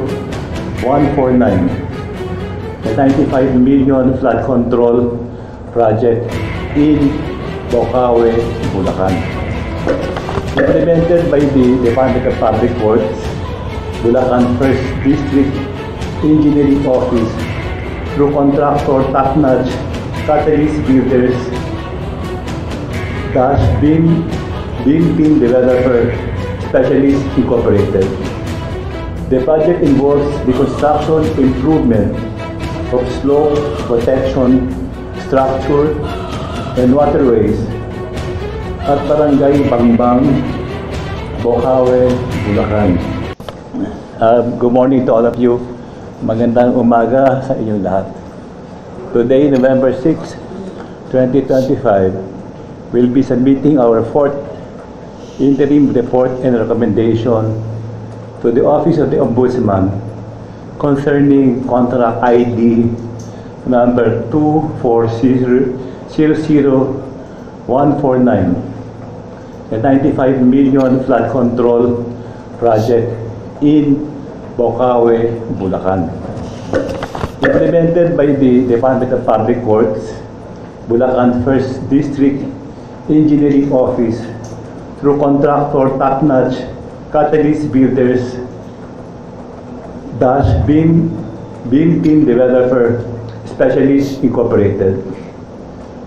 149, the 95 million flood control project in Bocaue, Bulacan. Implemented by the Department of Public Works, Bulacan 1st District Engineering Office through contractor top-notch Catalyst Builders Beam Team Developer Specialist Incorporated. The project involves the construction improvement of slope protection structure and waterways at Barangay Bangbang, Bocaue, Bulacan. Good morning to all of you. Magandang umaga sa inyong lahat. Today, November 6, 2025, we'll be submitting our fourth interim report and recommendation to the Office of the Ombudsman concerning contract ID number 2400149, a 95 million flood control project in Bocaue, Bulacan. Implemented by the Department of Public Works, Bulacan 1st District Engineering Office through contractor top-notch Catalyst Builders Beam Team Developer Specialist Incorporated.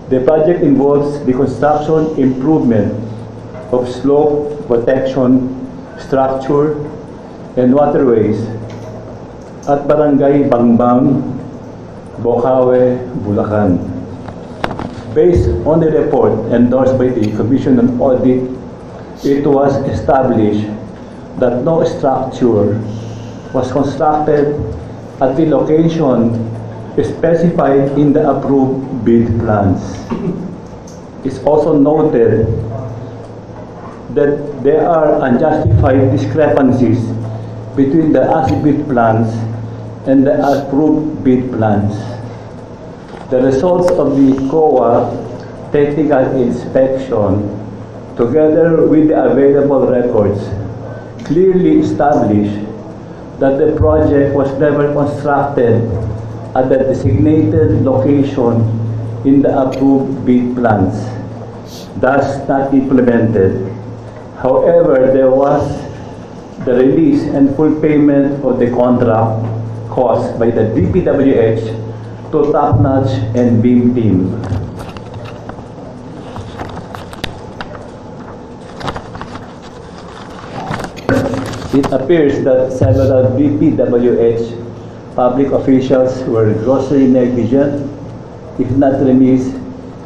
The project involves the construction improvement of slope protection structure and waterways at Barangay Bangbang, Bocaue, Bulacan. Based on the report endorsed by the Commission on Audit, it was established that no structure was constructed at the location specified in the approved bid plans. It's also noted that there are unjustified discrepancies between the as-built plans and the approved bid plans. The results of the COA technical inspection, together with the available records, clearly establish that the project was never constructed at the designated location in the approved bid plans, thus not implemented. However, there was the release and full payment of the contract cost by the DPWH to top-notch and beam team. It appears that several DPWH public officials were grossly negligent, if not remiss,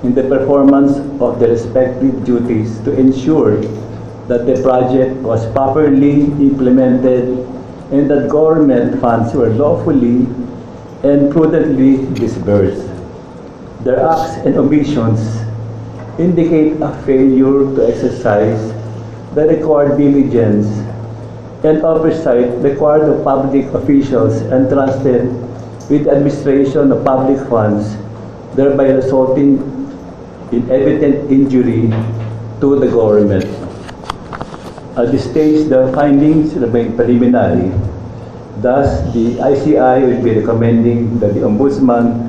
in the performance of their respective duties to ensure that the project was properly implemented and that government funds were lawfully and prudently disbursed. Their acts and omissions indicate a failure to exercise the required diligence and oversight required of public officials entrusted with the administration of public funds, thereby resulting in evident injury to the government. At this stage, the findings remain preliminary. Thus, the ICI will be recommending that the Ombudsman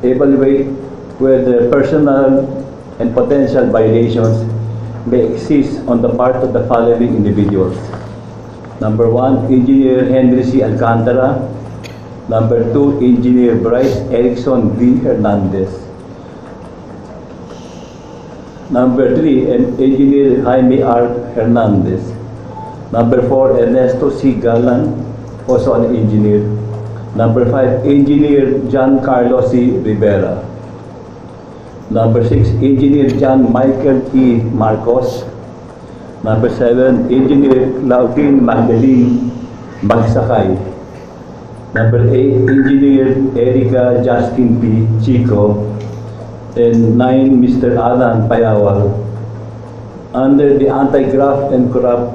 evaluate whether personal and potential violations may exist on the part of the following individuals. Number 1, Engineer Henry C. Alcantara. Number 2, Engineer Bryce Erickson V. Hernandez. Number 3, Engineer Jaime R. Hernandez. Number 4, Ernesto C. Galan, also an engineer. Number 5, Engineer John Carlos C. Rivera. Number 6, Engineer John Michael E. Marcos. Number 7, Engineer Claudine Magdalene Magsakay. Number 8, Engineer Erica Justin P. Chico. And 9, Mr. Alan Payawal. Under the Anti-Graft and Corrupt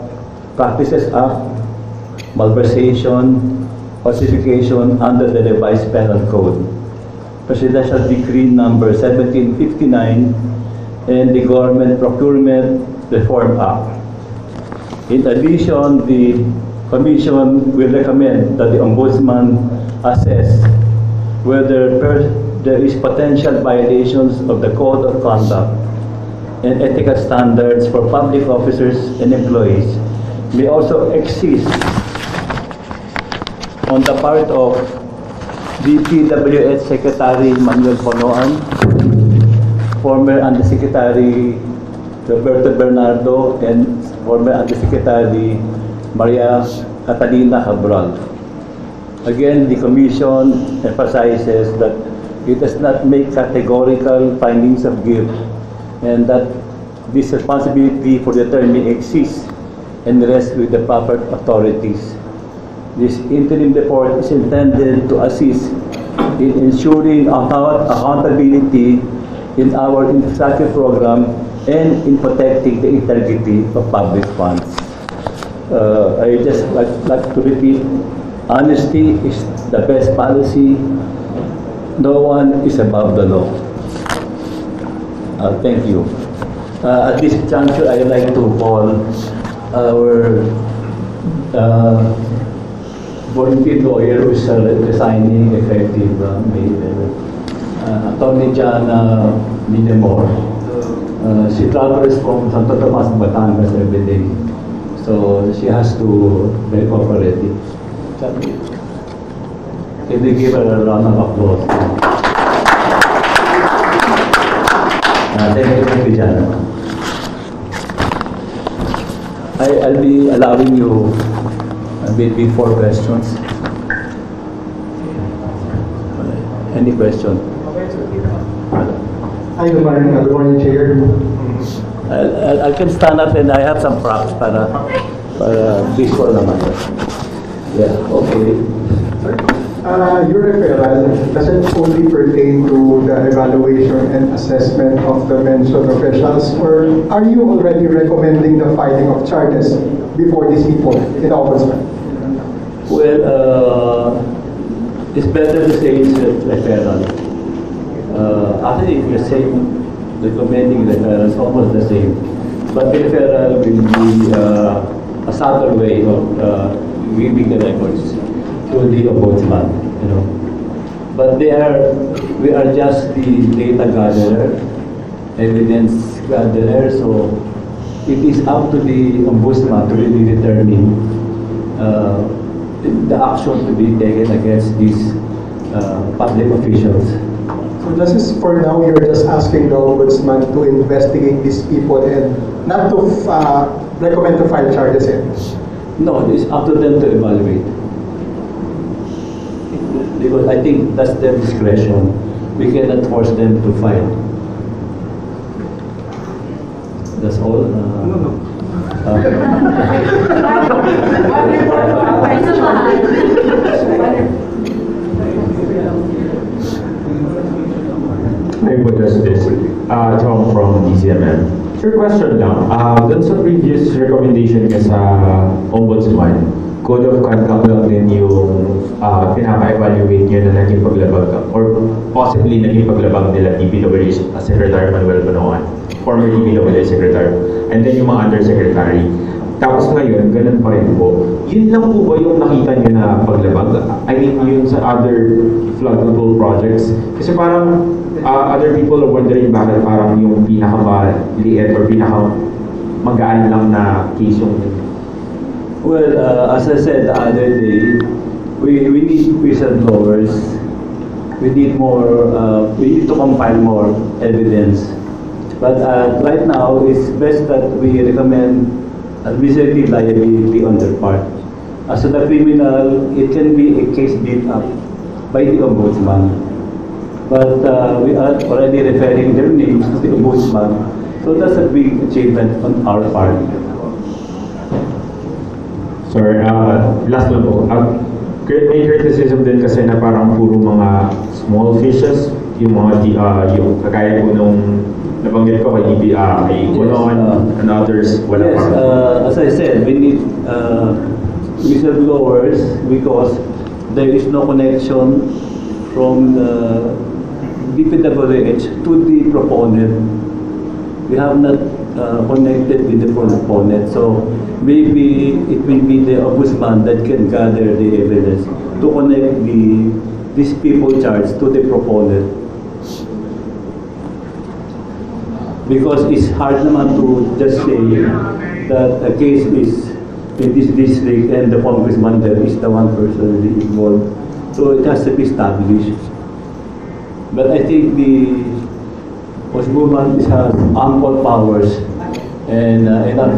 Practices Act, malversation, falsification under the revised penal code, Presidential Decree number 1759, and the Government Procurement Reform Act. In addition, the Commission will recommend that the Ombudsman assess whether there is potential violations of the Code of Conduct and ethical standards for public officers and employees may also exist on the part of DPWH Secretary Manuel Ponoan, former Undersecretary Roberto Bernardo, and former Undersecretary Maria Catalina Cabral. Again, the Commission emphasizes that it does not make categorical findings of guilt and that this responsibility for determining exists and rests with the proper authorities. This interim report is intended to assist in ensuring accountability in our infrastructure program and in protecting the integrity of public funds. I just like to repeat, honesty is the best policy. No one is above the law. Thank you. At this juncture, I would like to call our volunteer lawyer who is resigning effective May 11. Attorney Jana Minemor. She travels from Santo Tomas, Batangas every day. So she has to be cooperative. Can we give her a round of applause? Thank you, Jana. I'll be allowing you maybe 4 questions. Any question? Hi, good morning, Chair. I can stand up and I have some props para visual naman. Yeah, okay. Your referral doesn't only pertain to the evaluation and assessment of the mentioned officials, or are you already recommending the filing of charges before these people in the Ombudsman? Well, it's better to say it's referral. Actually, if you're saying recommending referral, it's almost the same. But referral will be a subtle way of giving the records to the Ombudsman, you know. But we are just the data gatherer, evidence gatherer, so it is up to the Ombudsman to really determine the action to be taken against these public officials. So this is for now, you're just asking the Ombudsman to investigate these people and not to recommend to file charges yet? No, it's up to them to evaluate. Because I think that's their discretion. We cannot force them to file. That's all. No. I would address this. Tom from DCMM. Sure question lang. Dun sa previous recommendation niya sa Ombudsman, Code of Conduct lang din yung pinapa-evaluate niya na naging paglabag or possibly naging paglabag nila DPWH Secretary Manuel Ponoan, former DPWH Secretary, and then yung mga undersecretary. Tapos ngayon, ganun pa rin po. Yun lang po ba yung nakita niyo na paglabag? I mean, yun sa other flood control projects? Kasi parang other people are wondering bakit parang yung pinaka-maliit or pinaka-magaan lang na case yung... Well, as I said the other day, we need whistleblowers. We need more, we need to compile more evidence. But right now, it's best that we recommend administrative liability on their part. As to the criminal, it can be a case built up by the Ombudsman. But we are already referring their names to the Ombudsman. So that's a big achievement on our part. Sorry, last lang po. May criticism din kasi na parang puro mga small fishes, yung mga yung kagaya po nung nabanggit ko kay Ponoan and others. Wala yes, as I said, we need whistleblowers because there is no connection from the DPWH to the proponent. We have not connected with the proponent. So maybe it will be the ombudsman that can gather the evidence to connect these people charged to the proponent. Because it's hard naman to just say that a case is in this district and the congressman there is the one personally involved. So it has to be established. But I think the ombudsman has ample powers and enough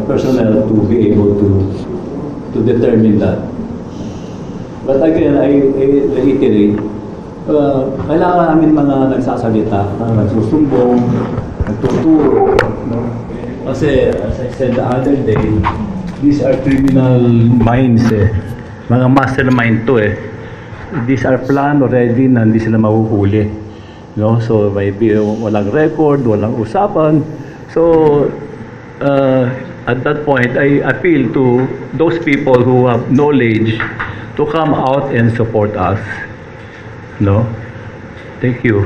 personnel to be able to determine that. But again, I reiterate, kailangan namin mga nagsasalita, nagsusumbong, nagtuturo. No? Kasi, as I said the other day, these are criminal minds eh. Mga mastermind to eh. These are planned already na hindi sila mahuhuli. No? So, maybe walang record, walang usapan. So, at that point, I appeal to those people who have knowledge to come out and support us. No? Thank you.